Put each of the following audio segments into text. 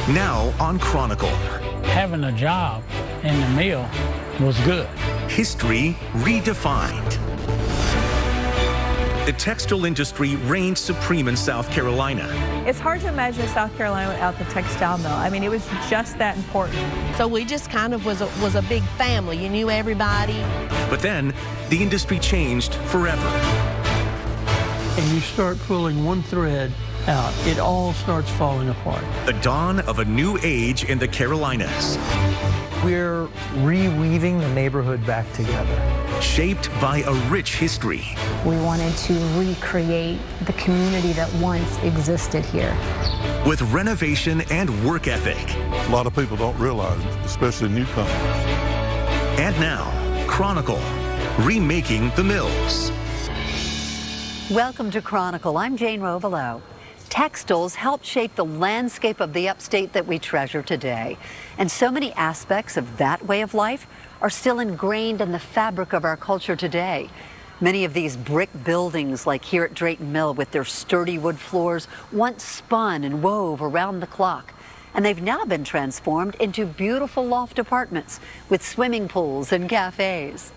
Now on Chronicle. Having a job in the mill was good. History redefined. The textile industry reigned supreme in South Carolina. It's hard to imagine South Carolina without the textile mill. I mean, it was just that important. So we just kind of was a big family. You knew everybody. But then, the industry changed forever. And you start pulling one thread out, it all starts falling apart. The dawn of a new age in the Carolinas. We're reweaving the neighborhood back together. Shaped by a rich history. We wanted to recreate the community that once existed here. With renovation and work ethic. A lot of people don't realize, especially newcomers. And now, Chronicle, remaking the mills. Welcome to Chronicle. I'm Jane Rovelo. Textiles helped shape the landscape of the upstate that we treasure today. And so many aspects of that way of life are still ingrained in the fabric of our culture today. Many of these brick buildings, like here at Drayton Mill with their sturdy wood floors, once spun and wove around the clock. And they've now been transformed into beautiful loft apartments with swimming pools and cafes.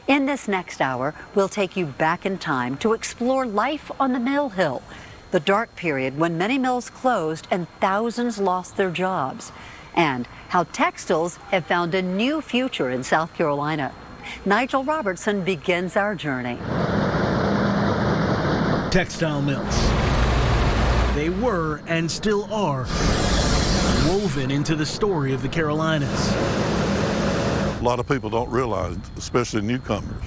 In this next hour, we'll take you back in time to explore life on the Mill Hill, the dark period when many mills closed and thousands lost their jobs, and how textiles have found a new future in South Carolina. Nigel Robertson begins our journey. Textile mills. They were and still are woven into the story of the Carolinas. A lot of people don't realize, especially newcomers.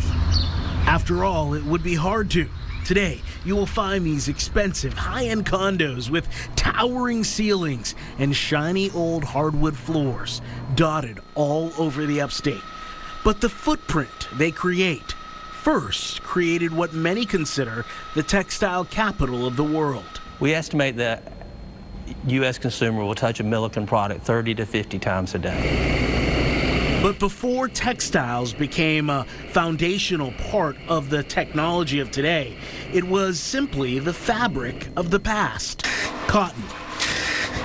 After all, it would be hard to. Today, you will find these expensive, high-end condos with towering ceilings and shiny old hardwood floors dotted all over the upstate. But the footprint they create first created what many consider the textile capital of the world. We estimate that U.S. consumer will touch a Milliken product 30 to 50 times a day. But before textiles became a foundational part of the technology of today, it was simply the fabric of the past. Cotton,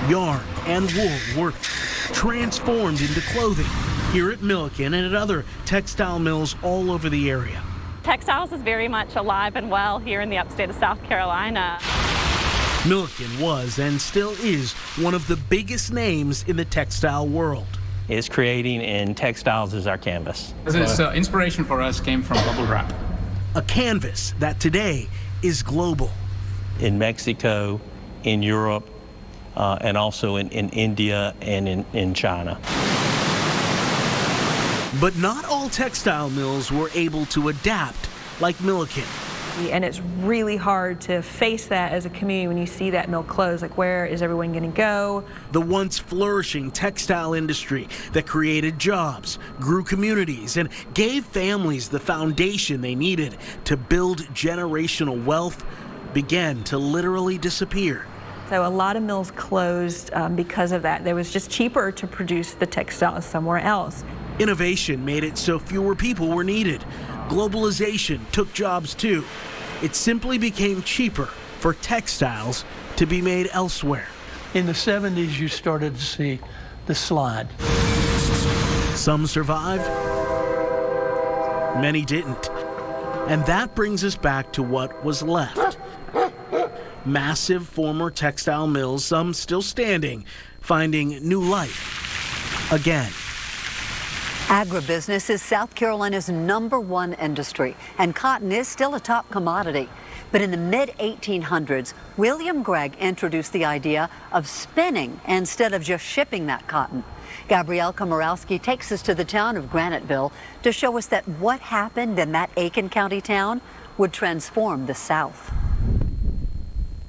yarn, and wool were transformed into clothing here at Milliken and at other textile mills all over the area. Textiles is very much alive and well here in the upstate of South Carolina. Milliken was and still is one of the biggest names in the textile world. Is creating in textiles as our canvas. Inspiration for us came from bubble wrap. A canvas that today is global. In Mexico, in Europe, and also in India and in China. But not all textile mills were able to adapt like Milliken. And it's really hard to face that as a community when you see that mill close. Like, where is everyone going to go? The once flourishing textile industry that created jobs, grew communities, and gave families the foundation they needed to build generational wealth began to literally disappear. So a lot of mills closed because of that. It was just cheaper to produce the textiles somewhere else. Innovation made it so fewer people were needed. Globalization took jobs too. It simply became cheaper for textiles to be made elsewhere. In the 70s, you started to see the slide. Some survived, many didn't. And that brings us back to what was left. Massive former textile mills, some still standing, finding new life again. Agribusiness is South Carolina's #1 industry, and cotton is still a top commodity. But in the mid-1800s, William Gregg introduced the idea of spinning instead of just shipping that cotton. Gabrielle Komorowski takes us to the town of Graniteville to show us that what happened in that Aiken County town would transform the South.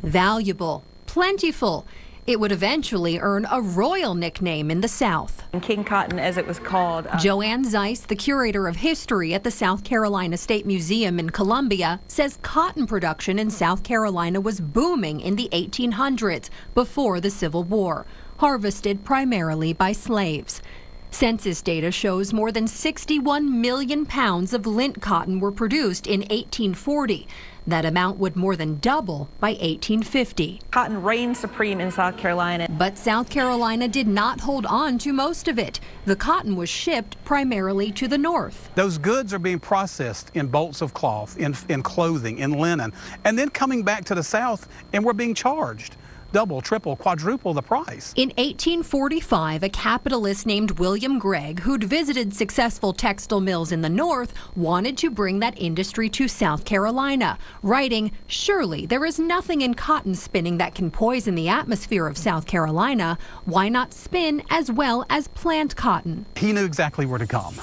Valuable, plentiful. It would eventually earn a royal nickname in the South. King Cotton, as it was called. Joanne Zeiss, the curator of history at the South Carolina State Museum in Columbia, says cotton production in South Carolina was booming in the 1800s, before the Civil War, harvested primarily by slaves. Census data shows more than 61 million pounds of lint cotton were produced in 1840. That amount would more than double by 1850. Cotton reigned supreme in South Carolina. But South Carolina did not hold on to most of it. The cotton was shipped primarily to the north. Those goods are being processed in bolts of cloth, in clothing, in linen, and then coming back to the South, and we're being charged double, triple, quadruple the price. In 1845, a capitalist named William Gregg, who'd visited successful textile mills in the North, wanted to bring that industry to South Carolina, writing, "Surely there is nothing in cotton spinning that can poison the atmosphere of South Carolina. Why not spin as well as plant cotton?" He knew exactly where to come.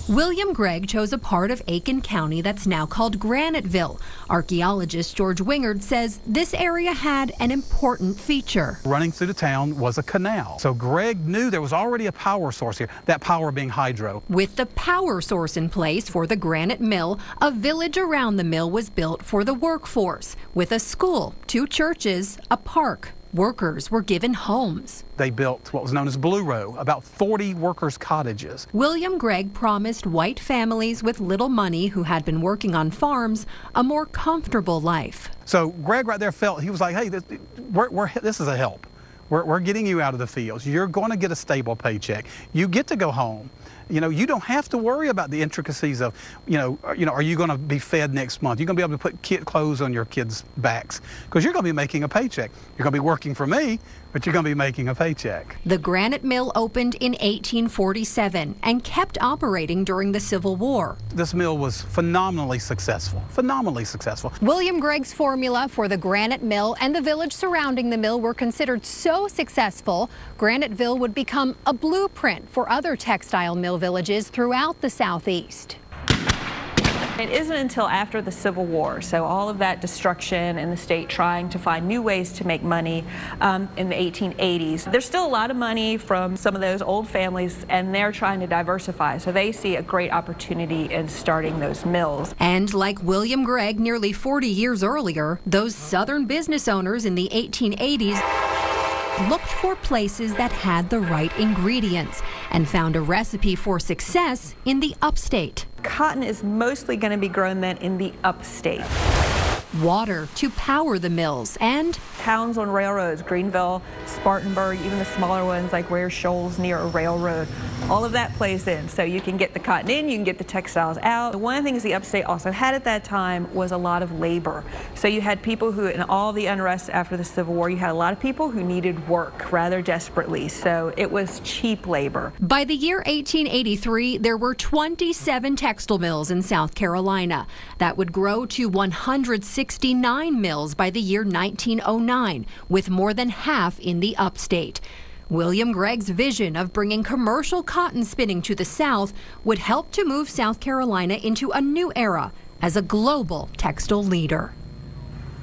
William Gregg chose a part of Aiken County that's now called Graniteville. Archaeologist George Wingard says this area had an important feature. Running through the town was a canal. So Gregg knew there was already a power source here, that power being hydro. With the power source in place for the granite mill, a village around the mill was built for the workforce, with a school, 2 churches, a park. Workers were given homes. They built what was known as Blue Row, about 40 workers' cottages. William Gregg promised white families with little money who had been working on farms a more comfortable life. So Gregg right there felt, he was like, hey, this is a help. We're getting you out of the fields. You're going to get a stable paycheck. You get to go home. You know, you don't have to worry about the intricacies of, are you going to be fed next month? You're going to be able to put clothes on your kids' backs because you're going to be making a paycheck. You're going to be working for me, but you're going to be making a paycheck. The granite mill opened in 1847 and kept operating during the Civil War. This mill was phenomenally successful, phenomenally successful. William Gregg's formula for the granite mill and the village surrounding the mill were considered so successful, Graniteville would become a blueprint for other textile mill villages throughout the Southeast. It isn't until after the Civil War, so all of that destruction and the state trying to find new ways to make money in the 1880s. There's still a lot of money from some of those old families, and they're trying to diversify, so they see a great opportunity in starting those mills. And like William Gregg nearly 40 years earlier, those Southern business owners in the 1880s looked for places that had the right ingredients and found a recipe for success in the upstate. Cotton is mostly going to be grown then in the upstate. Water to power the mills and towns on railroads, Greenville, Spartanburg, even the smaller ones like Ware Shoals near a railroad. All of that plays in. So you can get the cotton in, you can get the textiles out. One of the things the upstate also had at that time was a lot of labor. So you had people who, in all the unrest after the Civil War, you had a lot of people who needed work rather desperately. So it was cheap labor. By the year 1883, there were 27 textile mills in South Carolina. That would grow to 169 mills by the year 1909, with more than half in the upstate. William Gregg's vision of bringing commercial cotton spinning to the South would help to move South Carolina into a new era as a global textile leader.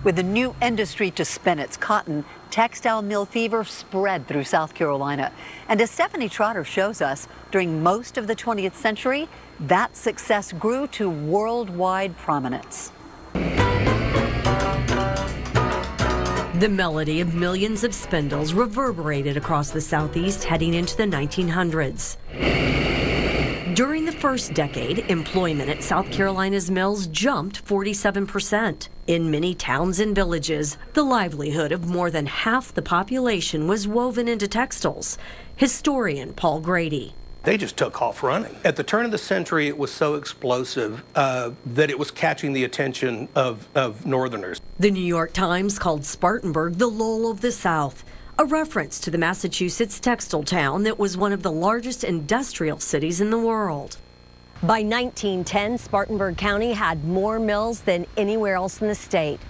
With a new industry to spin its cotton, textile mill fever spread through South Carolina. And as Stephanie Trotter shows us, during most of the 20th century, that success grew to worldwide prominence. The melody of millions of spindles reverberated across the Southeast heading into the 1900s. During the first decade, employment at South Carolina's mills jumped 47%. In many towns and villages, the livelihood of more than half the population was woven into textiles. Historian Paul Grady. They just took off running. At the turn of the century, it was so explosive that it was catching the attention of Northerners. The New York Times called Spartanburg the lull of the South, a reference to the Massachusetts textile town that was one of the largest industrial cities in the world. By 1910, Spartanburg County had more mills than anywhere else in the state.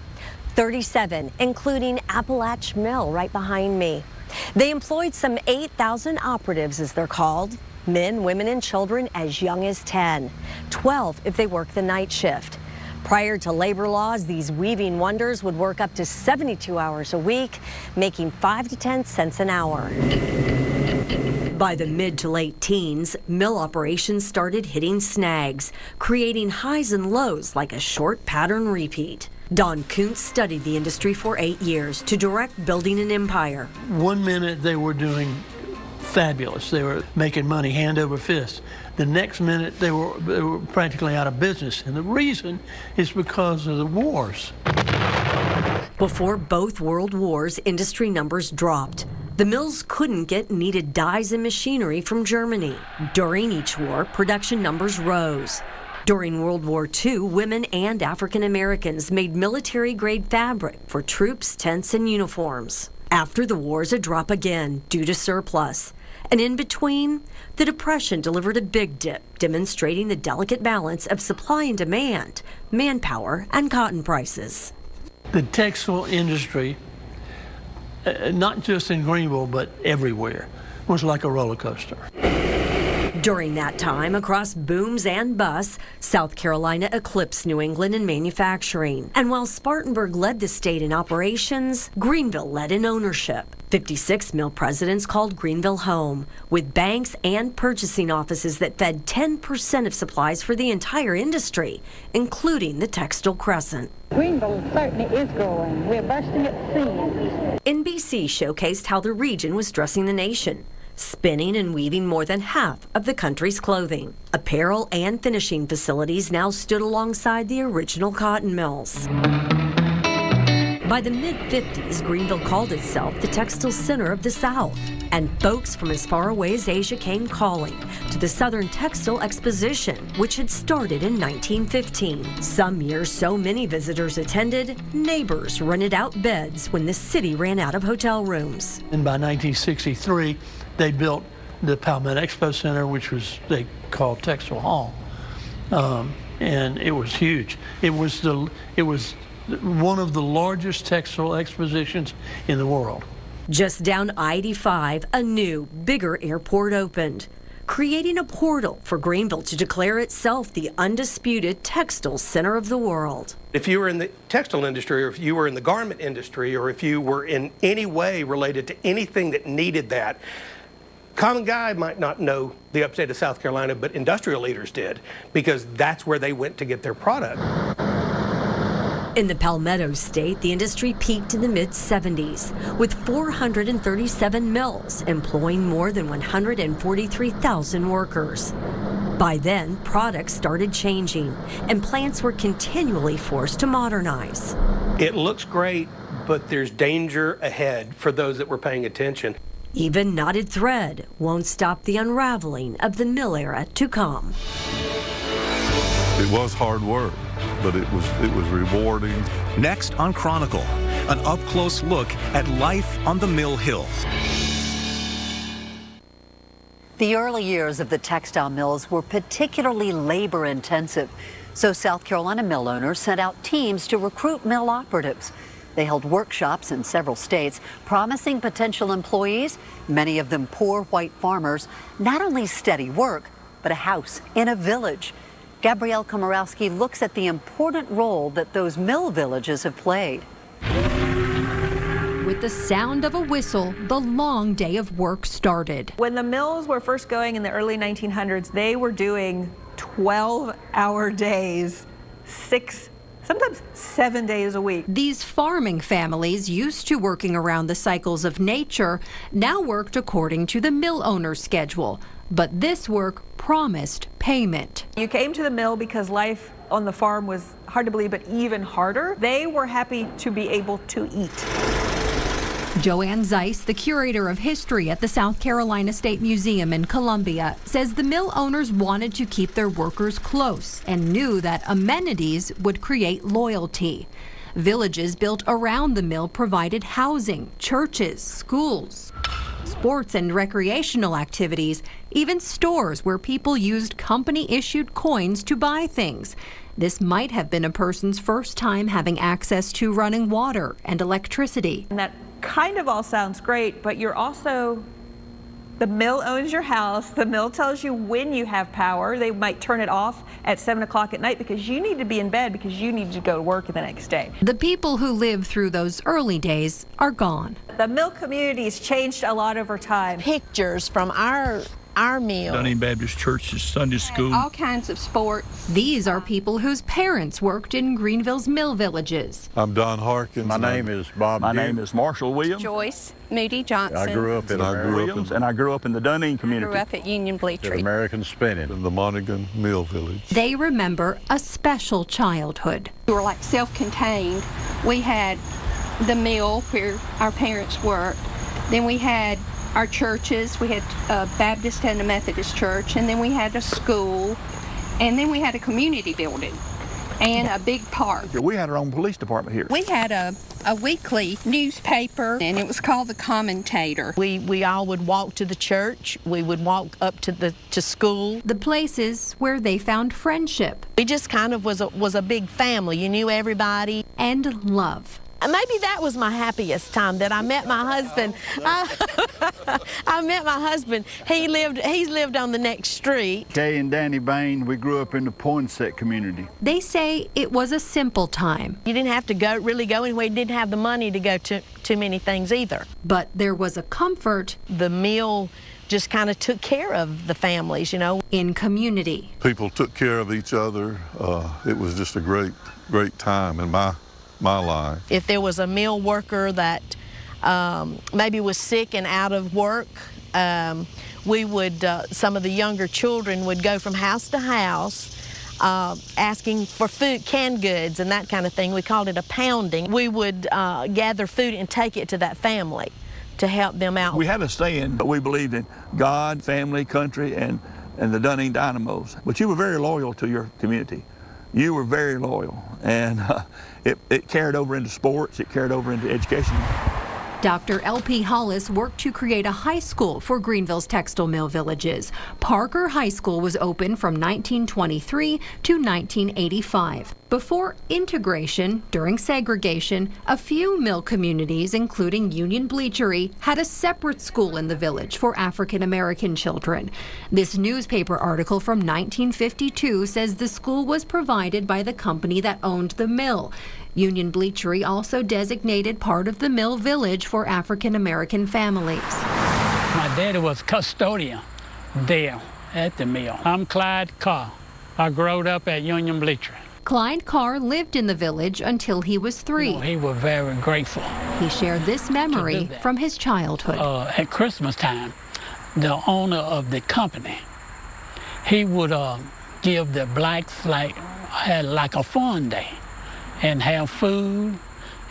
37, including Appalach Mill right behind me. They employed some 8,000 operatives, as they're called. Men, women, and children as young as 10, 12 if they work the night shift. Prior to labor laws, these weaving wonders would work up to 72 hours a week, making 5 to 10 cents an hour. By the mid to late teens, mill operations started hitting snags, creating highs and lows like a short pattern repeat. Don Kuntz studied the industry for 8 years to direct building an empire. 1 minute they were doing fabulous. They were making money hand over fist. The next minute, they were practically out of business. And the reason is because of the wars. Before both world wars, industry numbers dropped. The mills couldn't get needed dyes and machinery from Germany. During each war, production numbers rose. During World War II, women and African Americans made military-grade fabric for troops, tents, and uniforms. After the wars, a drop again due to surplus. And in between, the Depression delivered a big dip, demonstrating the delicate balance of supply and demand, manpower, and cotton prices. The textile industry, not just in Greenville, but everywhere, was like a roller coaster. During that time, across booms and busts, South Carolina eclipsed New England in manufacturing. And while Spartanburg led the state in operations, Greenville led in ownership. 56 mill presidents called Greenville home, with banks and purchasing offices that fed 10% of supplies for the entire industry, including the Textile Crescent. Greenville certainly is growing. We're bursting at the seams. NBC showcased how the region was dressing the nation, spinning and weaving more than half of the country's clothing. Apparel and finishing facilities now stood alongside the original cotton mills. By the mid-50s, Greenville called itself the textile center of the South, and folks from as far away as Asia came calling to the Southern Textile Exposition, which had started in 1915. Some years so many visitors attended, neighbors rented out beds when the city ran out of hotel rooms. And by 1963, they built the Palmetto Expo Center, which they called Textile Hall, and it was huge. It was one of the largest textile expositions in the world. Just down I-85, a new, bigger airport opened, creating a portal for Greenville to declare itself the undisputed textile center of the world. If you were in the textile industry, or if you were in the garment industry, or if you were in any way related to anything that needed that, common guy might not know the upstate of South Carolina, but industrial leaders did, because that's where they went to get their product. In the Palmetto State, the industry peaked in the mid-70s, with 437 mills employing more than 143,000 workers. By then, products started changing, and plants were continually forced to modernize. It looks great, but there's danger ahead for those that were paying attention. Even knotted thread won't stop the unraveling of the mill era to come. It was hard work, but it was rewarding. Next on Chronicle, an up-close look at life on the Mill Hill. The early years of the textile mills were particularly labor-intensive, so South Carolina mill owners sent out teams to recruit mill operatives. They held workshops in several states, promising potential employees, many of them poor white farmers, not only steady work, but a house in a village. Gabrielle Komorowski looks at the important role that those mill villages have played. With the sound of a whistle, the long day of work started. When the mills were first going in the early 1900s, they were doing 12-hour days, sometimes 7 days a week. These farming families, used to working around the cycles of nature, now worked according to the mill owner's schedule. But this work promised payment. You came to the mill because life on the farm was hard to believe, but even harder. They were happy to be able to eat. Joanne Zeiss, the curator of history at the South Carolina State Museum in Columbia, says the mill owners wanted to keep their workers close and knew that amenities would create loyalty. Villages built around the mill provided housing, churches, schools, sports and recreational activities, even stores where people used company-issued coins to buy things. This might have been a person's first time having access to running water and electricity. And that kind of all sounds great, but you're also, the mill owns your house. The mill tells you when you have power. They might turn it off at 7 o'clock at night because you need to be in bed because you need to go to work the next day. The people who lived through those early days are gone. The mill community's changed a lot over time. Pictures from our our meal. Dunning Baptist Church's Sunday school. All kinds of sports. These are people whose parents worked in Greenville's mill villages. I'm Don Harkins. My name is Bob. My name is Marshall Williams. Joyce Moody Johnson. I grew up in and I grew up in the Dunning community. Grew up at Union Bleachery. American Spinning. In the Monaghan Mill Village. They remember a special childhood. We were like self-contained. We had the mill where our parents worked. Then we had our churches. We had a Baptist and a Methodist church, and then we had a school, and then we had a community building and a big park. We had our own police department here. We had a weekly newspaper, and it was called The Commentator. We all would walk to the church. We would walk up to school. The places where they found friendship. We just kind of was a big family. You knew everybody. And love. Maybe that was my happiest time, that I met my husband. I met my husband. He's lived on the next street. Kay and Danny Bain, we grew up in the Poinsett community. They say it was a simple time. You didn't have to really go anywhere. You didn't have the money to go to too many things either. But there was a comfort. The mill just kind of took care of the families, you know. In community. People took care of each other. It was just a great time in my life. If there was a mill worker that maybe was sick and out of work, we would, some of the younger children would go from house to house asking for food, canned goods and that kind of thing. We called it a pounding. We would gather food and take it to that family to help them out. We had a saying, but we believed in God, family, country, and the Dunning Dynamos. But you were very loyal to your community. You were very loyal, and it carried over into sports, it carried over into education. Dr. L.P. Hollis worked to create a high school for Greenville's textile mill villages. Parker High School was open from 1923 to 1985. Before integration, during segregation, a few mill communities, including Union Bleachery, had a separate school in the village for African American children. This newspaper article from 1952 says the school was provided by the company that owned the mill. Union Bleachery also designated part of the mill village for African American families. My daddy was custodian there at the mill. I'm Clyde Carr. I grew up at Union Bleachery. Clyde Carr lived in the village until he was 3. You know, he was very grateful. He shared this memory from his childhood. At Christmas time, the owner of the company, he would give the blacks had like a fun day and have food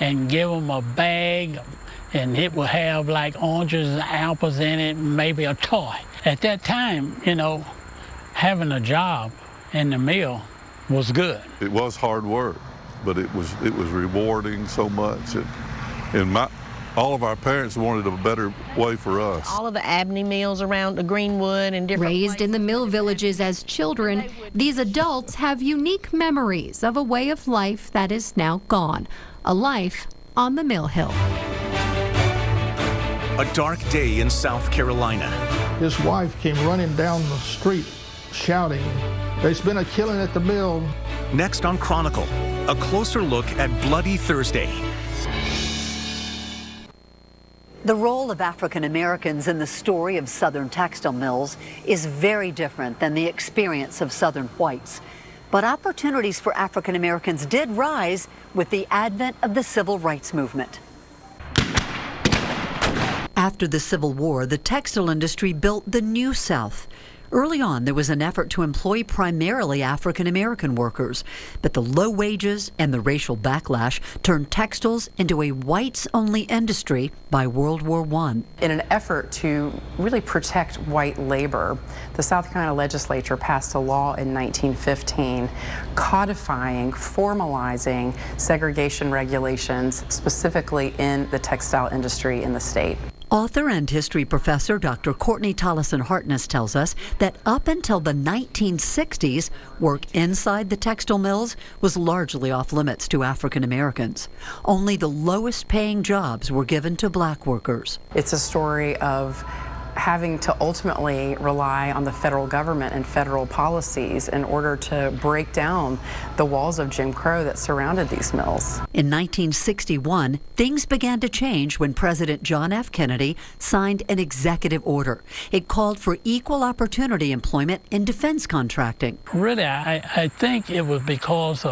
and give them a bag, and it would have like oranges and apples in it, and maybe a toy. At that time, you know, having a job in the mill was good. It was hard work, but it was rewarding so much. All of our parents wanted a better way for us. All of the Abney mills around the Greenwood and different Raised in the mill villages as children, these adults have unique memories of a way of life that is now gone. A life on the mill hill. A dark day in South Carolina. His wife came running down the street shouting, "There's been a killing at the mill." Next on Chronicle, a closer look at Bloody Thursday. The role of African Americans in the story of Southern textile mills is very different than the experience of Southern whites. But opportunities for African Americans did rise with the advent of the civil rights movement. After the Civil War, the textile industry built the New South. Early on, there was an effort to employ primarily African American workers, but the low wages and the racial backlash turned textiles into a whites-only industry by World War I. In an effort to really protect white labor, the South Carolina legislature passed a law in 1915 codifying, formalizing segregation regulations specifically in the textile industry in the state. Author and history professor Dr. Courtney Tollison-Hartness tells us that up until the 1960s, work inside the textile mills was largely off limits to African Americans. Only the lowest paying jobs were given to black workers. It's a story of having to ultimately rely on the federal government and federal policies in order to break down the walls of Jim Crow that surrounded these mills. In 1961, things began to change when President John F. Kennedy signed an executive order. It called for equal opportunity employment in defense contracting. Really, I think it was because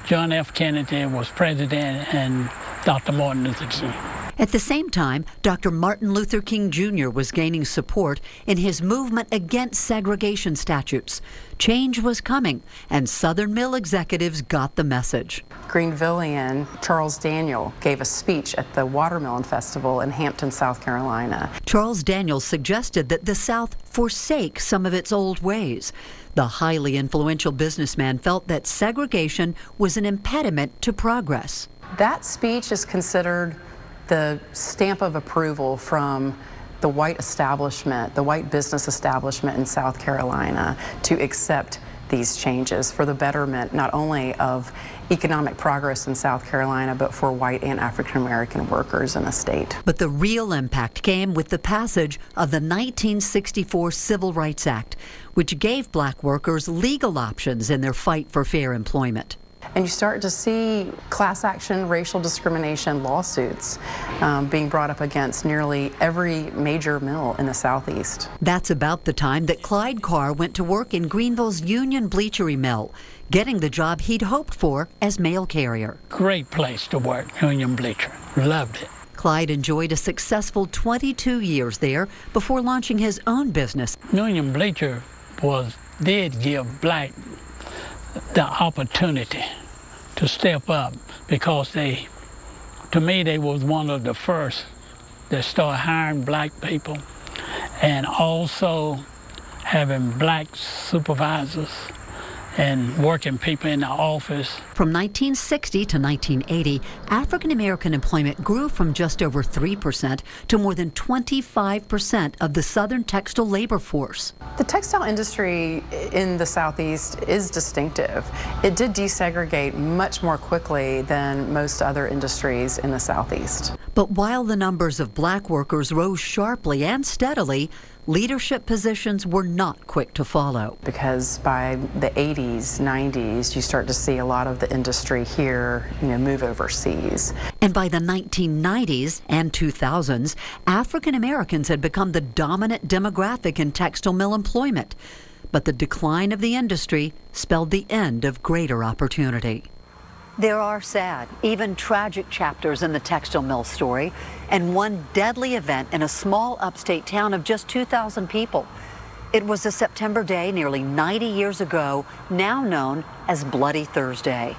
John F. Kennedy was president and Dr. Martin Luther King. At the same time, Dr. Martin Luther King Jr. was gaining support in his movement against segregation statutes. Change was coming, and Southern mill executives got the message. Greenvillian Charles Daniel gave a speech at the Watermelon Festival in Hampton, South Carolina. Charles Daniel suggested that the South forsake some of its old ways. The highly influential businessman felt that segregation was an impediment to progress. That speech is considered the stamp of approval from the white establishment, the white business establishment in South Carolina, to accept these changes for the betterment not only of economic progress in South Carolina, but for white and African American workers in the state. But the real impact came with the passage of the 1964 Civil Rights Act, which gave black workers legal options in their fight for fair employment. And you start to see class action racial discrimination lawsuits being brought up against nearly every major mill in the Southeast. That's about the time that Clyde Carr went to work in Greenville's Union Bleachery Mill, getting the job he'd hoped for as mail carrier. Great place to work, Union Bleacher. Loved it. Clyde enjoyed a successful 22 years there before launching his own business. Union Bleacher did give black the opportunity to step up, because to me, they was one of the first that started hiring black people and also having black supervisors and working people in the office. From 1960 to 1980, African American employment grew from just over 3% to more than 25% of the Southern textile labor force. The textile industry in the Southeast is distinctive. It did desegregate much more quickly than most other industries in the Southeast. But while the numbers of black workers rose sharply and steadily, leadership positions were not quick to follow. Because by the 80s, 90s, you start to see a lot of the industry here, move overseas. And by the 1990s and 2000s, African Americans had become the dominant demographic in textile mill employment. But the decline of the industry spelled the end of greater opportunity. There are sad, even tragic chapters in the textile mill story, and one deadly event in a small upstate town of just 2,000 people. It was a September day nearly 90 years ago, now known as Bloody Thursday.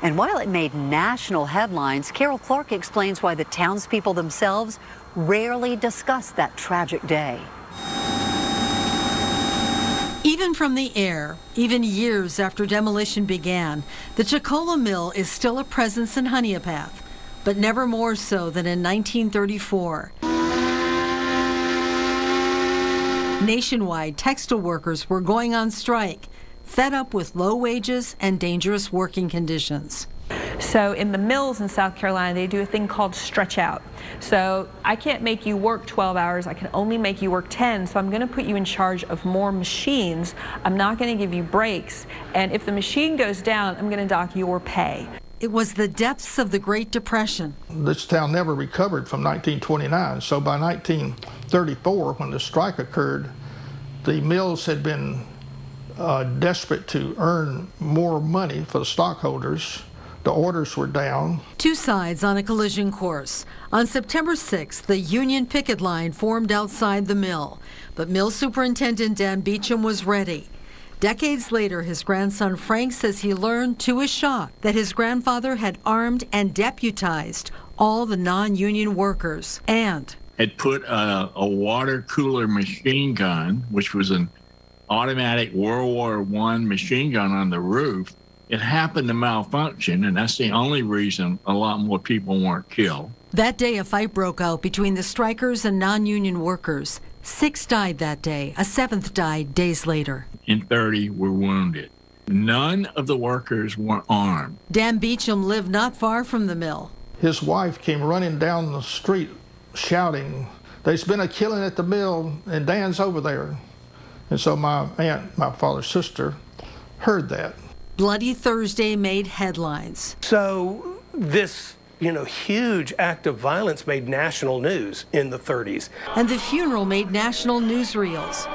And while it made national headlines, Carol Clark explains why the townspeople themselves rarely discuss that tragic day. Even from the air, even years after demolition began, the Chocola Mill is still a presence in Honeypath, but never more so than in 1934. Nationwide, textile workers were going on strike, fed up with low wages and dangerous working conditions. So in the mills in South Carolina, they do a thing called stretch out. So I can't make you work 12 hours, I can only make you work 10, so I'm going to put you in charge of more machines. I'm not going to give you breaks, and if the machine goes down, I'm going to dock your pay. It was the depths of the Great Depression. This town never recovered from 1929, so by 1934, when the strike occurred, the mills had been desperate to earn more money for the stockholders. The orders were down. Two sides on a collision course. On September 6th, the Union picket line formed outside the mill, but Mill Superintendent Dan Beecham was ready. Decades later, his grandson Frank says he learned to his shock that his grandfather had armed and deputized all the non-union workers and had put a water cooler machine gun, which was an automatic World War I machine gun on the roof. It happened to malfunction, and that's the only reason a lot more people weren't killed. That day, a fight broke out between the strikers and non-union workers. 6 died that day. A 7th died days later. And 30 were wounded. None of the workers were armed. Dan Beecham lived not far from the mill. His wife came running down the street shouting, there's been a killing at the mill, and Dan's over there. And so my aunt, my father's sister, heard that. Bloody Thursday made headlines. So this, huge act of violence made national news in the 30s. And the funeral made national newsreels.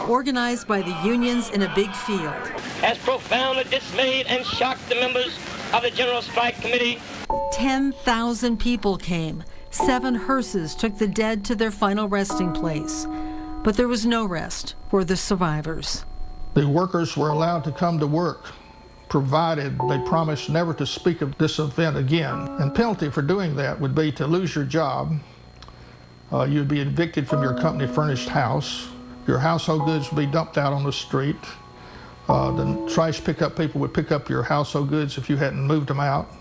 Organized by the unions in a big field. Has profoundly dismayed and shocked the members of the General Strike Committee. 10,000 people came. 7 hearses took the dead to their final resting place. But there was no rest for the survivors. The workers were allowed to come to work, provided they promised never to speak of this event again. And penalty for doing that would be to lose your job. You'd be evicted from your company furnished house. Your household goods would be dumped out on the street. The trash pickup people would pick up your household goods if you hadn't moved them out.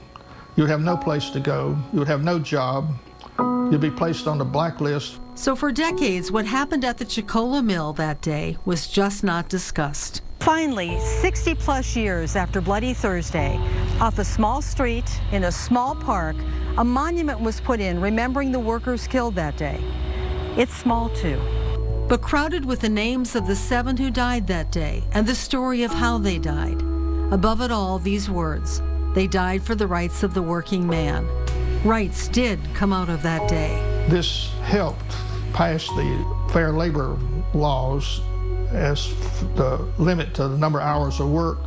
You'd have no place to go. You would have no job. You'd be placed on the blacklist. So for decades, what happened at the Chicola Mill that day was just not discussed. Finally, 60-plus years after Bloody Thursday, off a small street in a small park, a monument was put in remembering the workers killed that day. It's small, too. But crowded with the names of the 7 who died that day and the story of how they died. Above it all, these words: they died for the rights of the working man. Rights did come out of that day. This helped pass the fair labor laws as the limit to the number of hours of work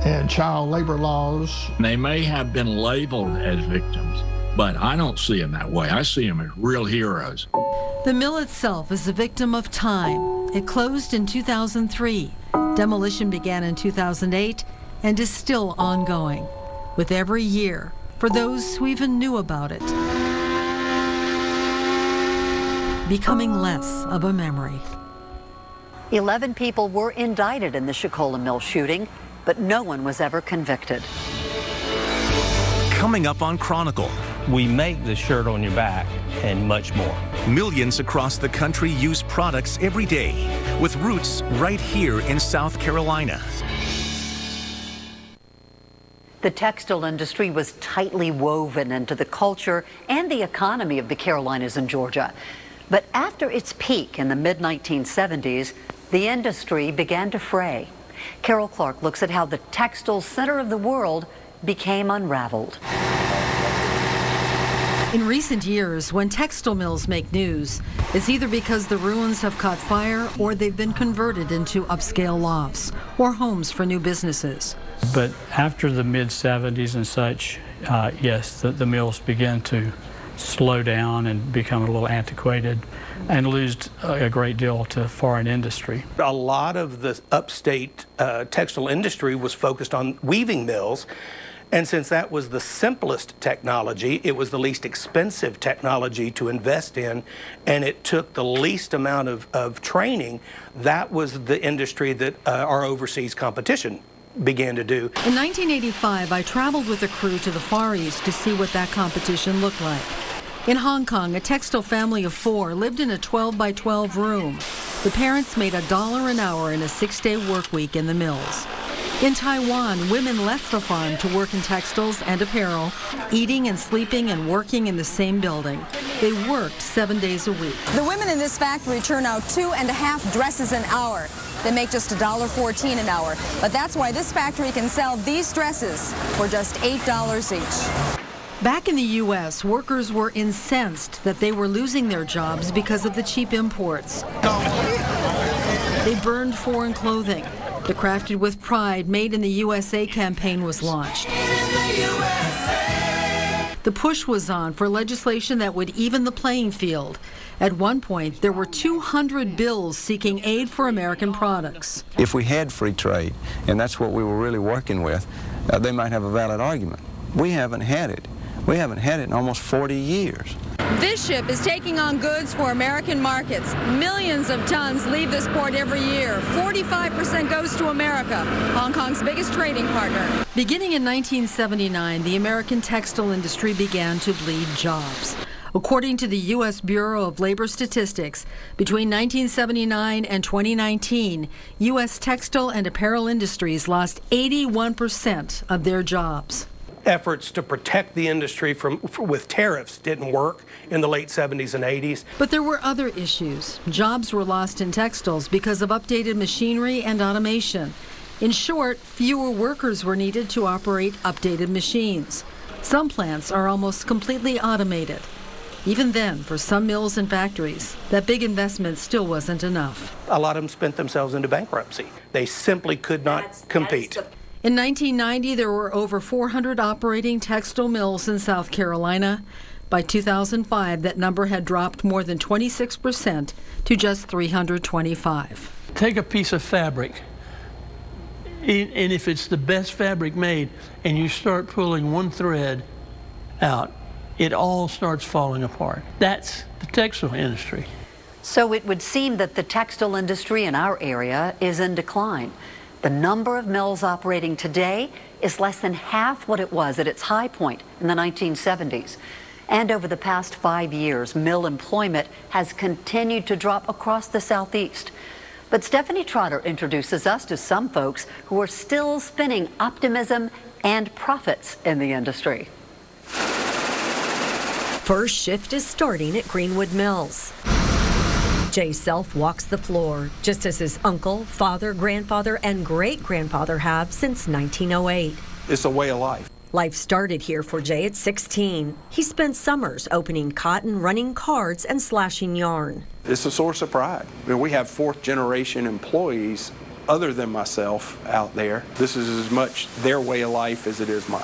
and child labor laws. They may have been labeled as victims, but I don't see them that way. I see them as real heroes. The mill itself is a victim of time. It closed in 2003. Demolition began in 2008 and is still ongoing, with every year, for those who even knew about it, becoming less of a memory. 11 people were indicted in the Chicola Mill shooting, but no one was ever convicted. Coming up on Chronicle. We make the shirt on your back and much more. Millions across the country use products every day, with roots right here in South Carolina. The textile industry was tightly woven into the culture and the economy of the Carolinas and Georgia. But after its peak in the mid-1970s, the industry began to fray. Carol Clark looks at how the textile center of the world became unraveled. In recent years, when textile mills make news, it's either because the ruins have caught fire or they've been converted into upscale lofts or homes for new businesses. But after the mid-70s and such, yes, the mills began to slow down and become a little antiquated and lose a great deal to foreign industry. A lot of the upstate textile industry was focused on weaving mills. And since that was the simplest technology, it was the least expensive technology to invest in, and it took the least amount of training, that was the industry that our overseas competition began to do. In 1985, I traveled with a crew to the Far East to see what that competition looked like. In Hong Kong, a textile family of 4 lived in a 12-by-12 room. The parents made $1 an hour in a 6-day work week in the mills. In Taiwan, women left the farm to work in textiles and apparel, eating and sleeping and working in the same building. They worked 7 days a week. The women in this factory churn out 2.5 dresses an hour. They make just $1.14 an hour. But that's why this factory can sell these dresses for just $8 each. Back in the U.S., workers were incensed that they were losing their jobs because of the cheap imports. They burned foreign clothing. The Crafted with Pride, Made in the USA campaign was launched. The push was on for legislation that would even the playing field. At one point, there were 200 bills seeking aid for American products. If we had free trade, and that's what we were really working with, they might have a valid argument. We haven't had it. We haven't had it in almost 40 years. This ship is taking on goods for American markets. Millions of tons leave this port every year. 45% goes to America, Hong Kong's biggest trading partner. Beginning in 1979, the American textile industry began to bleed jobs. According to the U.S. Bureau of Labor Statistics, between 1979 and 2019, U.S. textile and apparel industries lost 81% of their jobs. Efforts to protect the industry with tariffs didn't work in the late 70s and 80s. But there were other issues. Jobs were lost in textiles because of updated machinery and automation. In short, fewer workers were needed to operate updated machines. Some plants are almost completely automated. Even then, for some mills and factories, that big investment still wasn't enough. A lot of them spent themselves into bankruptcy. They simply could not compete. In 1990, there were over 400 operating textile mills in South Carolina. By 2005, that number had dropped more than 26% to just 325. Take a piece of fabric, and if it's the best fabric made, and you start pulling one thread out, it all starts falling apart. That's the textile industry. So it would seem that the textile industry in our area is in decline. The number of mills operating today is less than half what it was at its high point in the 1970s. And over the past 5 years, mill employment has continued to drop across the Southeast. But Stephanie Trotter introduces us to some folks who are still spinning optimism and profits in the industry. First shift is starting at Greenwood Mills. Jay Self walks the floor, just as his uncle, father, grandfather, and great-grandfather have since 1908. It's a way of life. Life started here for Jay at 16. He spent summers opening cotton, running cards, and slashing yarn. It's a source of pride. I mean, we have fourth-generation employees other than myself out there. This is as much their way of life as it is mine.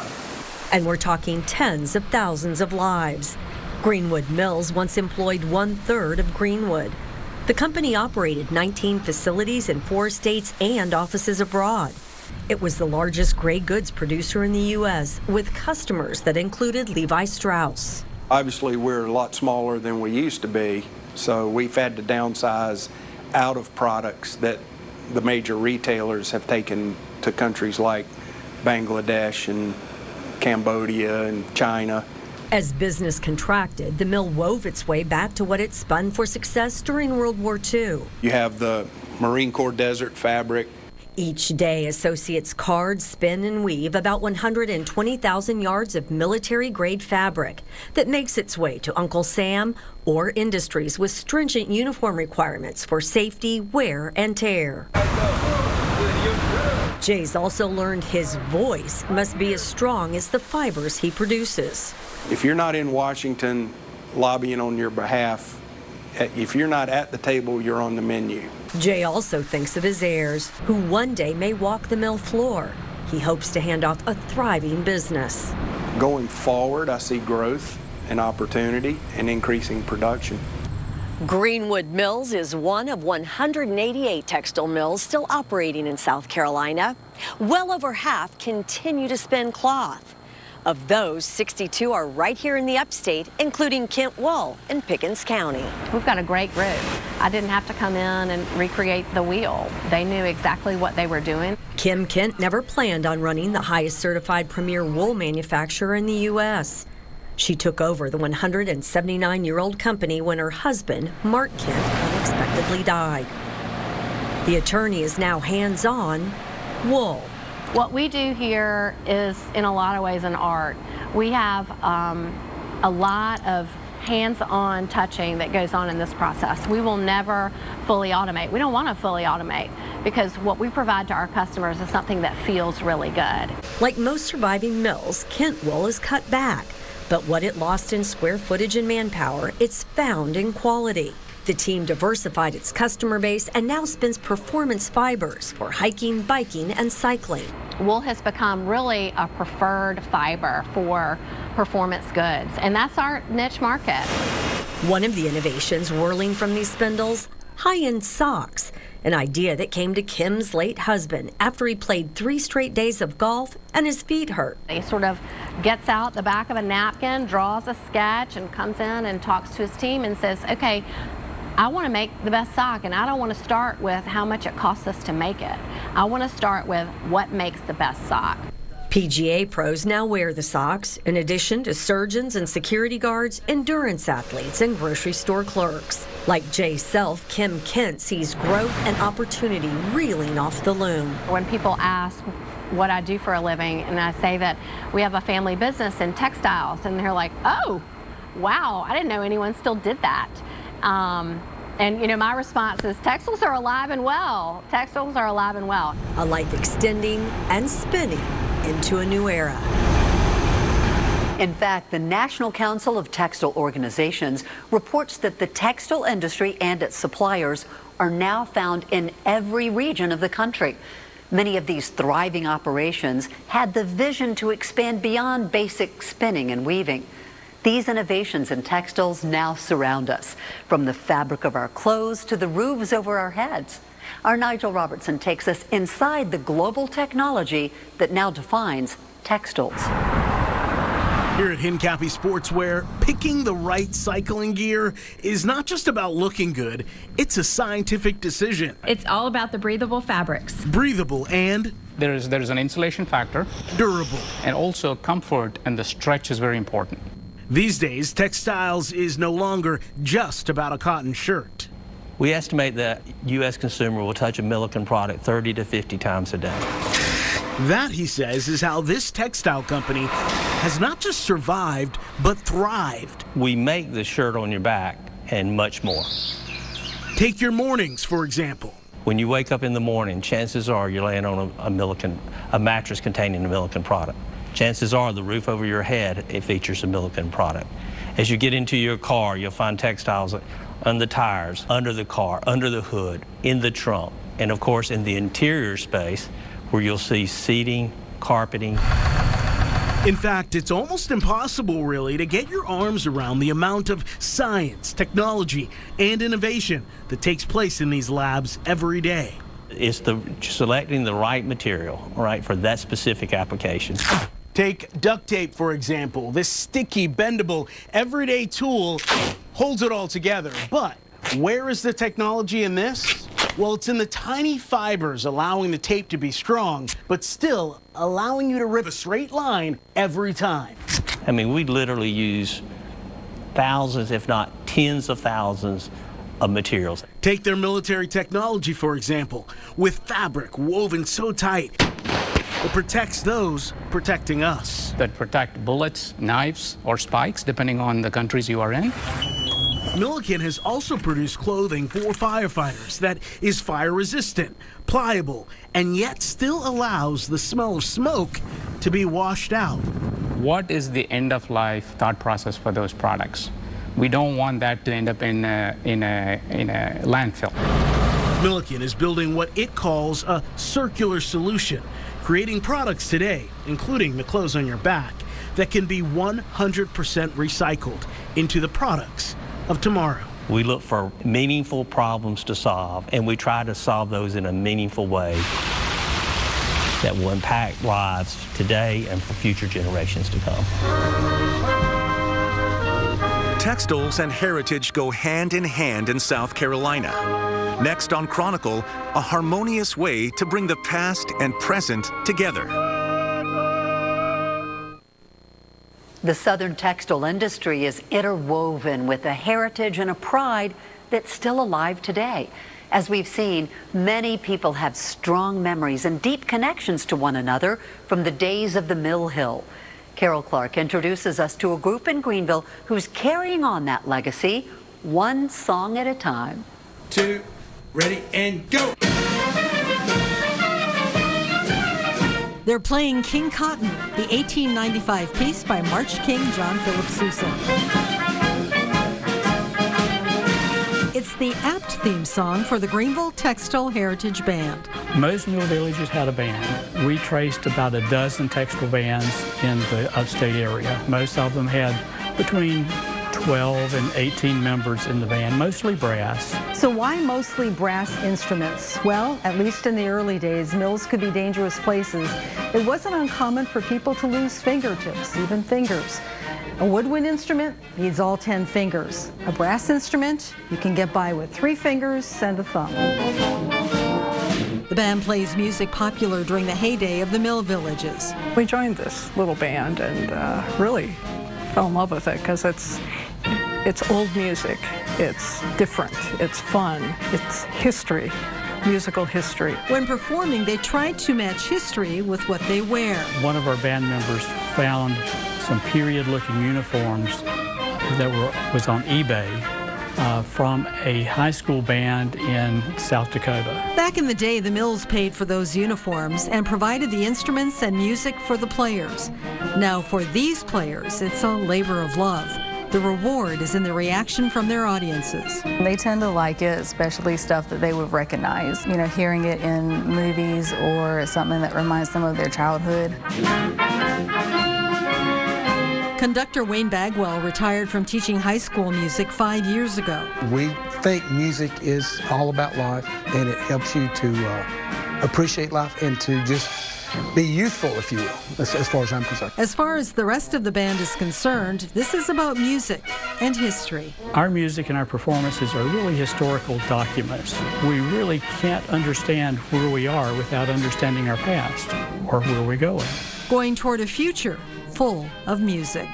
And we're talking tens of thousands of lives. Greenwood Mills once employed 1/3 of Greenwood. The company operated 19 facilities in 4 states and offices abroad. It was the largest gray goods producer in the U.S., with customers that included Levi Strauss. Obviously, we're a lot smaller than we used to be, so we've had to downsize out of products that the major retailers have taken to countries like Bangladesh and Cambodia and China. As business contracted, the mill wove its way back to what it spun for success during World War II. You have the Marine Corps desert fabric. Each day, associates card, spin, and weave about 120,000 yards of military-grade fabric that makes its way to Uncle Sam or industries with stringent uniform requirements for safety, wear, and tear. Jay's also learned his voice must be as strong as the fibers he produces. If you're not in Washington lobbying on your behalf, if you're not at the table, you're on the menu. Jay also thinks of his heirs, who one day may walk the mill floor. He hopes to hand off a thriving business. Going forward, I see growth and opportunity and increasing production. Greenwood Mills is one of 188 textile mills still operating in South Carolina. Well over half continue to spin cloth. Of those, 62 are right here in the upstate, including Kent Wool in Pickens County. We've got a great group. I didn't have to come in and recreate the wheel. They knew exactly what they were doing. Kim Kent never planned on running the highest certified premier wool manufacturer in the U.S. She took over the 179-year-old company when her husband, Mark Kent, unexpectedly died. The attorney is now hands-on wool. What we do here is, in a lot of ways, an art. We have a lot of hands-on touching that goes on in this process. We will never fully automate. We don't want to fully automate because what we provide to our customers is something that feels really good. Like most surviving mills, Kent Wool is cut back. But what it lost in square footage and manpower, it's found in quality. The team diversified its customer base and now spins performance fibers for hiking, biking, and cycling. Wool has become really a preferred fiber for performance goods, and that's our niche market. One of the innovations whirling from these spindles, high-end socks, an idea that came to Kim's late husband after he played 3 straight days of golf and his feet hurt. He sort of gets out the back of a napkin, draws a sketch, and comes in and talks to his team and says, okay, I want to make the best sock, and I don't want to start with how much it costs us to make it. I want to start with what makes the best sock. PGA pros now wear the socks, in addition to surgeons and security guards, endurance athletes, and grocery store clerks. Like Jay's self, Kim Kent sees growth and opportunity reeling off the loom. When people ask what I do for a living, and I say that we have a family business in textiles, and they're like, oh, wow, I didn't know anyone still did that. And, you know, my response is textiles are alive and well. Textiles are alive and well. A life extending and spinning into a new era. In fact, the National Council of Textile Organizations reports that the textile industry and its suppliers are now found in every region of the country. Many of these thriving operations had the vision to expand beyond basic spinning and weaving. These innovations in textiles now surround us, from the fabric of our clothes to the roofs over our heads. Our Nigel Robertson takes us inside the global technology that now defines textiles. Here at Hincapie Sportswear, picking the right cycling gear is not just about looking good, it's a scientific decision. It's all about the breathable fabrics. Breathable and there's an insulation factor. Durable. And also comfort, and the stretch is very important. These days, textiles is no longer just about a cotton shirt. We estimate that U.S. consumer will touch a Milliken product 30 to 50 times a day. That, he says, is how this textile company has not just survived, but thrived. We make the shirt on your back and much more. Take your mornings, for example. When you wake up in the morning, chances are you're laying on a mattress containing a Milliken product. Chances are the roof over your head, it features a Milliken product. As you get into your car, you'll find textiles on the tires, under the car, under the hood, in the trunk, and of course in the interior space where you'll see seating, carpeting. In fact, it's almost impossible, really, to get your arms around the amount of science, technology, and innovation that takes place in these labs every day. It's selecting the right material, right, for that specific application. Take duct tape, for example. This sticky, bendable, everyday tool holds it all together. But where is the technology in this? Well, it's in the tiny fibers allowing the tape to be strong, but still allowing you to rip a straight line every time. I mean, we literally use thousands, if not tens of thousands, of materials. Take their military technology, for example, with fabric woven so tight. It protects those protecting us. That protect bullets, knives, or spikes, depending on the countries you are in. Milliken has also produced clothing for firefighters that is fire-resistant, pliable, and yet still allows the smell of smoke to be washed out. What is the end-of-life thought process for those products? We don't want that to end up in a landfill. Milliken is building what it calls a circular solution, creating products today, including the clothes on your back, that can be 100% recycled into the products of tomorrow. We look for meaningful problems to solve, and we try to solve those in a meaningful way that will impact lives today and for future generations to come. Textiles and heritage go hand in hand in South Carolina. Next on Chronicle, a harmonious way to bring the past and present together. The Southern textile industry is interwoven with a heritage and a pride that's still alive today. As we've seen, many people have strong memories and deep connections to one another from the days of the Mill Hill. Carol Clark introduces us to a group in Greenville who's carrying on that legacy, one song at a time. 2, ready, and go! They're playing King Cotton, the 1895 piece by March King John Philip Sousa. It's the apt theme song for the Greenville Textile Heritage Band. Most mill villages had a band. We traced about a dozen textile bands in the upstate area. Most of them had between 12 and 18 members in the band, mostly brass. So why mostly brass instruments? Well, at least in the early days, mills could be dangerous places. It wasn't uncommon for people to lose fingertips, even fingers. A woodwind instrument needs all 10 fingers. A brass instrument, you can get by with 3 fingers and a thumb. The band plays music popular during the heyday of the mill villages. We joined this little band and really fell in love with it because it's old music, it's different, it's fun, it's history, musical history. When performing, they tried to match history with what they wear. One of our band members found some period-looking uniforms that was on eBay from a high school band in South Dakota. Back in the day, the mills paid for those uniforms and provided the instruments and music for the players. Now for these players, it's a labor of love. The reward is in the reaction from their audiences. They tend to like it, especially stuff that they would recognize. You know, hearing it in movies or something that reminds them of their childhood. Conductor Wayne Bagwell retired from teaching high school music 5 years ago. We think music is all about life, and it helps you to appreciate life and to just be youthful, if you will, as far as I'm concerned. As far as the rest of the band is concerned, this is about music and history. Our music and our performances are really historical documents. We really can't understand where we are without understanding our past or where we're going. Going toward a future full of music.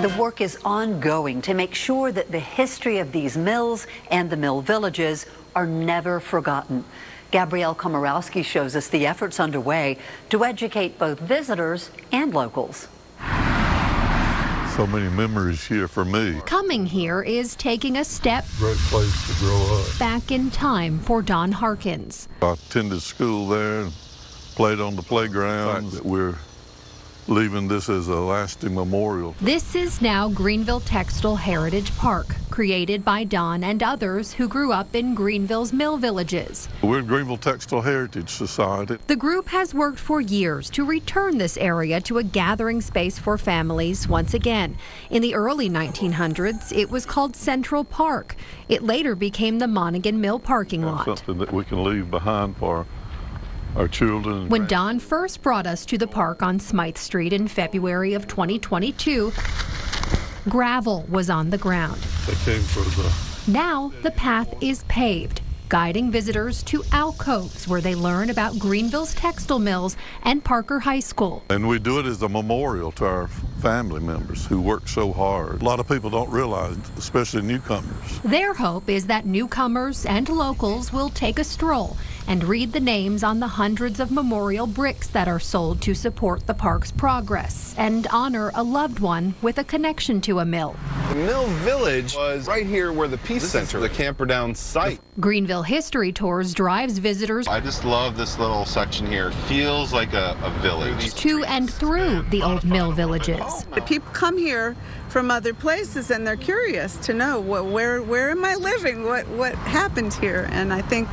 The work is ongoing to make sure that the history of these mills and the mill villages are never forgotten. Gabrielle Komorowski shows us the efforts underway to educate both visitors and locals. So many memories here for me. Coming here is taking a step Great place to grow up. back in time for Don Harkins. I attended school there and played on the playground. We're leaving this as a lasting memorial. This is now Greenville Textile Heritage Park, created by Don and others who grew up in Greenville's mill villages. We're in Greenville Textile Heritage Society. The group has worked for years to return this area to a gathering space for families once again. In the early 1900s, it was called Central Park. It later became the Monaghan Mill parking lot. Something that we can leave behind for our children. When Don first brought us to the park on Smythe Street in February of 2022, gravel was on the ground. They came for the... Now the path is paved, guiding visitors to alcoves where they learn about Greenville's textile mills and Parker High School. And we do it as a memorial to our family members who work so hard. A lot of people don't realize, especially newcomers. Their hope is that newcomers and locals will take a stroll and read the names on the hundreds of memorial bricks that are sold to support the park's progress and honor a loved one with a connection to a mill. The mill village was right here where the Peace Center, the Camperdown site. Greenville History Tours drives visitors I just love this little section here. Feels like a village. to and through the old mill villages. People come here from other places and they're curious to know where am I living? What happened here? And I think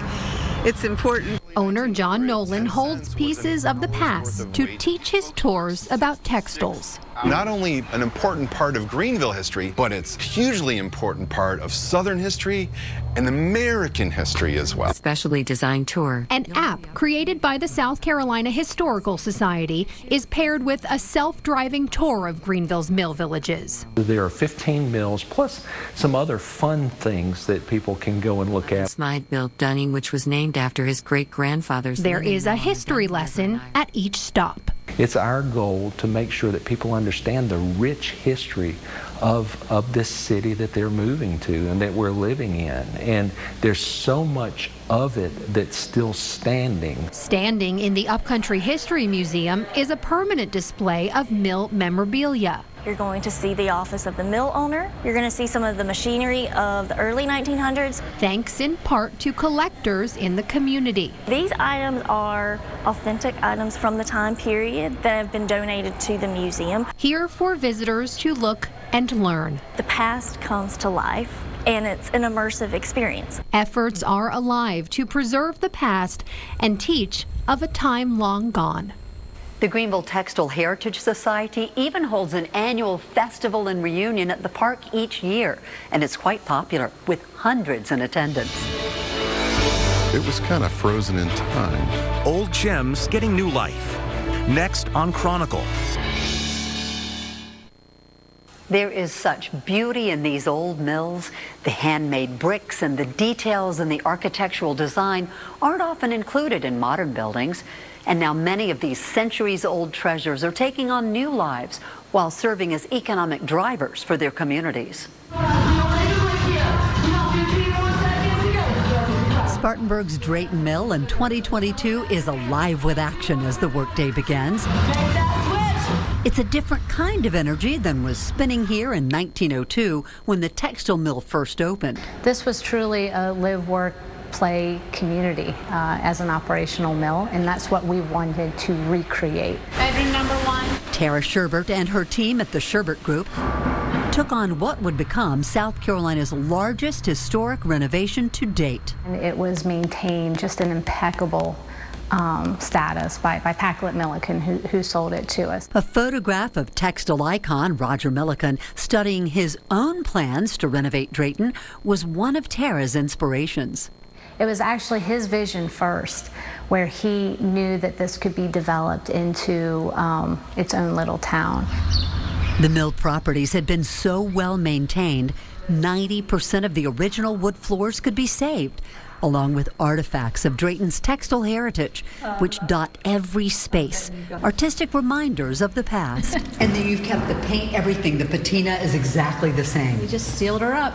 it's important. Owner John Nolan holds pieces of the past to teach his tours about textiles. Not only an important part of Greenville history, but it's a hugely important part of Southern history and American history as well. Specially designed tour. An app created by the South Carolina Historical Society is paired with a self-driving tour of Greenville's mill villages. There are 15 mills plus some other fun things that people can go and look at. Smythe built Dunning, which was named after his great-grandfather's. There is a history lesson at each stop. It's our goal to make sure that people understand the rich history of this city that they're moving to and that we're living in. And there's so much of it that's still standing. Standing in the Upcountry History Museum is a permanent display of mill memorabilia. You're going to see the office of the mill owner. You're going to see some of the machinery of the early 1900s. Thanks in part to collectors in the community. These items are authentic items from the time period that have been donated to the museum. Here for visitors to look and learn. The past comes to life, and it's an immersive experience. Efforts are alive to preserve the past and teach of a time long gone. The Greenville Textile Heritage Society even holds an annual festival and reunion at the park each year, and it's quite popular with hundreds in attendance. It was kind of frozen in time. Old gems getting new life. Next on Chronicle. There is such beauty in these old mills. The handmade bricks and the details in the architectural design aren't often included in modern buildings. And now many of these centuries-old treasures are taking on new lives while serving as economic drivers for their communities. Spartanburg's Drayton Mill in 2022 is alive with action as the workday begins. It's a different kind of energy than was spinning here in 1902 when the textile mill first opened. This was truly a live, work, play community as an operational mill, and that's what we wanted to recreate. Bedroom number 1. Tara Sherbert and her team at the Sherbert Group took on what would become South Carolina's largest historic renovation to date. And it was maintained just an impeccable status by Packlet Milliken, who sold it to us. A photograph of textile icon Roger Milliken studying his own plans to renovate Drayton was one of Tara's inspirations. It was actually his vision first, where he knew that this could be developed into its own little town. The mill properties had been so well maintained, 90% of the original wood floors could be saved, along with artifacts of Drayton's textile heritage, which dot every space, artistic reminders of the past. And then you've kept the paint, everything. The patina is exactly the same. We just sealed her up.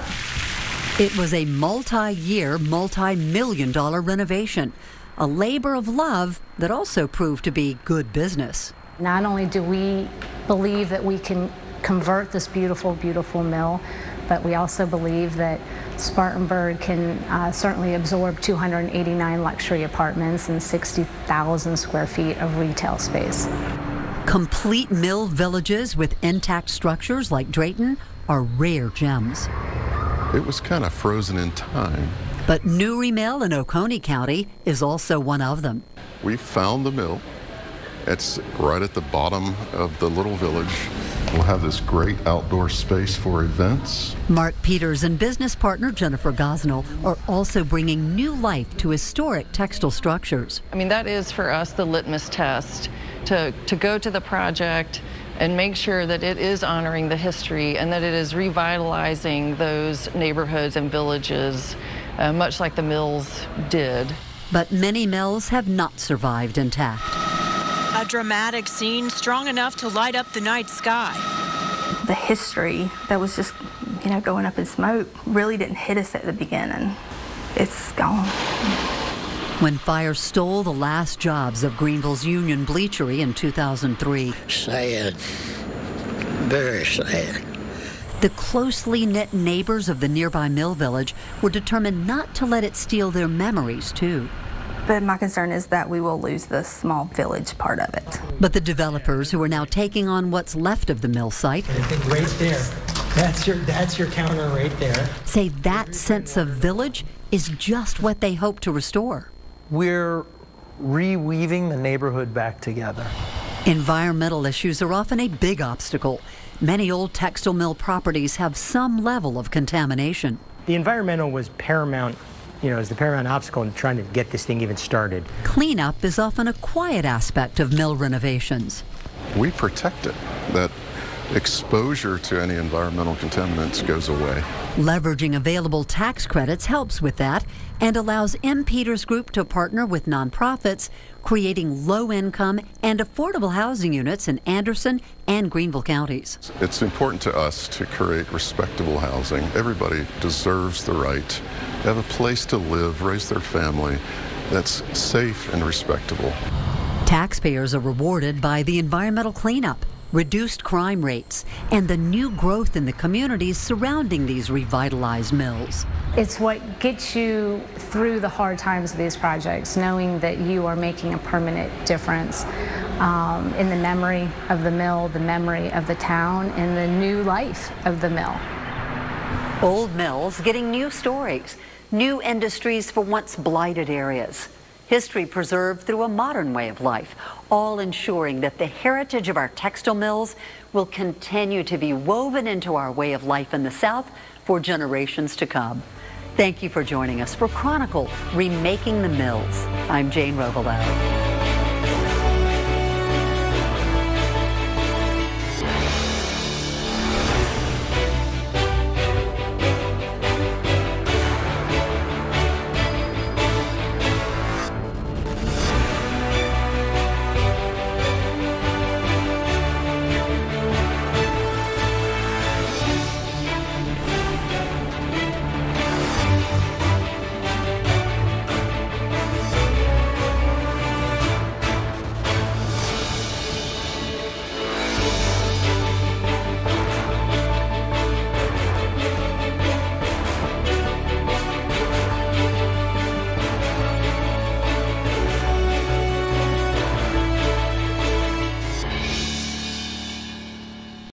It was a multi-year, multi-million-dollar renovation, a labor of love that also proved to be good business. Not only do we believe that we can convert this beautiful, beautiful mill, but we also believe that Spartanburg can certainly absorb 289 luxury apartments and 60,000 square feet of retail space. Complete mill villages with intact structures like Drayton are rare gems. It was kind of frozen in time. But Newry Mill in Oconee County is also one of them. We found the mill. It's right at the bottom of the little village. We'll have this great outdoor space for events. Mark Peters and business partner Jennifer Gosnell are also bringing new life to historic textile structures. I mean, that is for us the litmus test to go to the project and make sure that it is honoring the history and that it is revitalizing those neighborhoods and villages, much like the mills did. But many mills have not survived intact. A dramatic scene strong enough to light up the night sky. The history that was just, going up in smoke really didn't hit us at the beginning. It's gone. When fire stole the last jobs of Greenville's Union Bleachery in 2003. Sad. Very sad. The closely knit neighbors of the nearby mill village were determined not to let it steal their memories, too. But my concern is that we will lose the small village part of it. But the developers who are now taking on what's left of the mill site, I think right there, that's your counter right there, say that sense of village is just what they hope to restore. We're reweaving the neighborhood back together. Environmental issues are often a big obstacle. Many old textile mill properties have some level of contamination. The environmental was paramount, is the paramount obstacle in trying to get this thing even started. Cleanup is often a quiet aspect of mill renovations. We protect it. That exposure to any environmental contaminants goes away. Leveraging available tax credits helps with that and allows M. Peters Group to partner with nonprofits, creating low-income and affordable housing units in Anderson and Greenville counties. It's important to us to create respectable housing. Everybody deserves the right to have a place to live, raise their family that's safe and respectable. Taxpayers are rewarded by the environmental cleanup, reduced crime rates, and the new growth in the communities surrounding these revitalized mills. It's what gets you through the hard times of these projects, knowing that you are making a permanent difference in the memory of the mill, the memory of the town, and the new life of the mill. Old mills getting new stories, new industries for once blighted areas. History preserved through a modern way of life, all ensuring that the heritage of our textile mills will continue to be woven into our way of life in the South for generations to come. Thank you for joining us for Chronicle, Remaking the Mills. I'm Jane Rovelo.